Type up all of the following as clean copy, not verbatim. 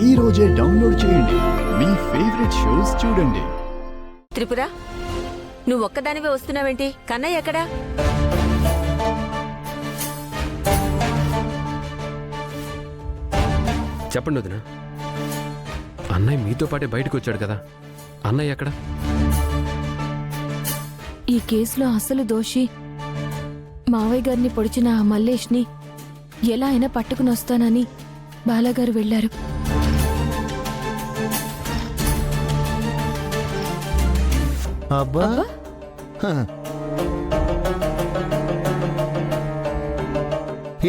ఈ రోజే డౌన్లోడ్ చేయండి. మీ ఫేవరెట్ షోస్ చూడండి. త్రిపుర, నువ్వు ఒక్కదానివే వస్తున్నావేంటి? కన్నయ్య ఎక్కడా? చెప్పండి వదినా. అన్నయ్య మీతో పాటే బయటకు వచ్చాడు కదా, అన్నయ్య ఎక్కడ? ఈ కేసులో అసలు దోషి మావయ్య గారిని పొడిచిన ఆ మల్లేష్ని ఎలా అయినా పట్టుకుని వస్తానని బాలాగారు వెళ్లారు. అబ్బా,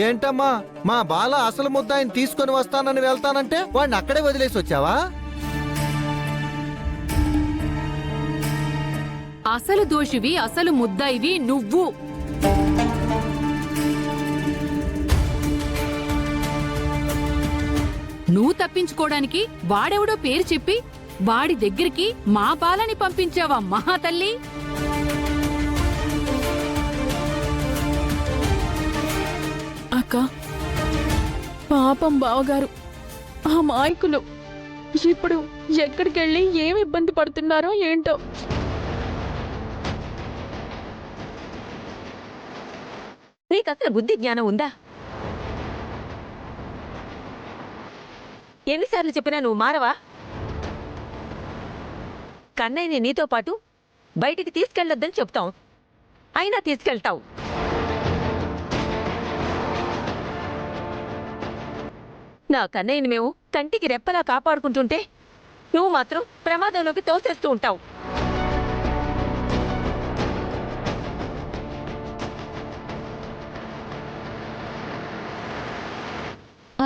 ఏంటమ్మా మా బాల అసలు ముద్దాయిని తీసుకొని వస్తానని వెళ్తానంటే వాడిని అక్కడే వదిలేసి వచ్చావా? అసలు దోషివి, అసలు ముద్దాయివి నువ్వు. నువ్వు తప్పించుకోవడానికి వాడెవడో పేరు చెప్పి వాడి దగ్గరికి మా బాలని పంపించావా మహాతల్లి? అక్క, పాపం బావగారు, ఆ మాయకులు ఇప్పుడు ఎక్కడికెళ్ళి ఏమి ఇబ్బంది పడుతున్నారో ఏంటో. నీకసలు బుద్ధి జ్ఞానం ఉందా? ఎన్నిసార్లు చెప్పినా నువ్వు మారవా? కన్నయ్యని నీతో పాటు బయటికి తీసుకెళ్లొద్దని చెప్తాం, అయినా తీసుకెళ్తావు. నా కన్నయ్యని మేము కంటికి రెప్పలా కాపాడుకుంటుంటే నువ్వు మాత్రం ప్రమాదంలోకి తోసేస్తూ ఉంటావు.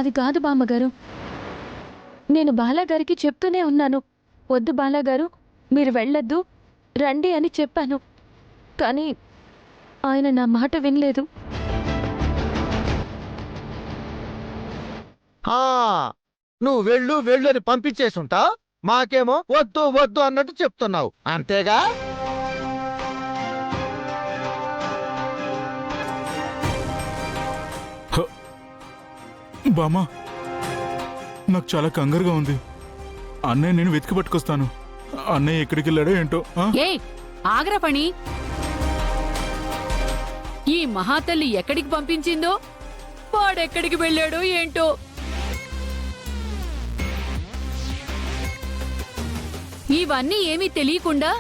అది కాదు బామ్మగారు, నేను బాలాగారికి చెప్తూనే ఉన్నాను, వద్దు బాలాగారు మీరు వెళ్ళొద్దు, రండి అని చెప్పాను. కానీ ఆయన నా మాట వినలేదు. నువ్వు వెళ్ళు వెళ్ళు అని పంపించేసుంటా, మాకేమో వద్దు వద్దు అన్నట్టు చెప్తున్నావు, అంతేగా? బామా, నాకు చాలా కంగారుగా ఉంది. అన్నయ్య నేను వెతికి పట్టుకొస్తాను. అన్నయ్య ఎక్కడికి వెళ్ళాడో ఏంటో. ఏయ్ ఆగ్రా పని, ఈ మహాతల్లి ఎక్కడికి పంపించిందో వాడెక్కడికి వెళ్ళాడో ఏంటో. ఇవన్నీ ఏమీ తెలియకుండా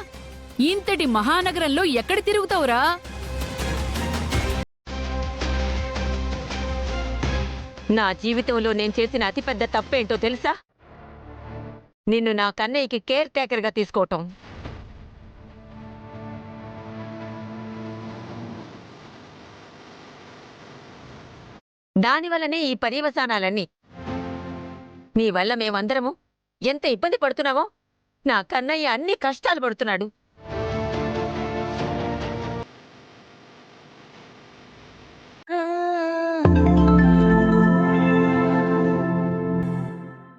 ఇంతటి మహానగరంలో ఎక్కడ తిరుగుతావురా? నా జీవితంలో నేను చేసిన అతిపెద్ద తప్పేంటో తెలుసా? నిన్ను నా కన్నయ్యకి కేర్ టేకర్గా తీసుకోవటం. దానివల్లనే ఈ పర్యవసానాలన్నీ. నీ వల్ల మేమందరము ఎంత ఇబ్బంది పడుతున్నామో నా కన్నయ్య అన్ని కష్టాలు పడుతున్నాడు.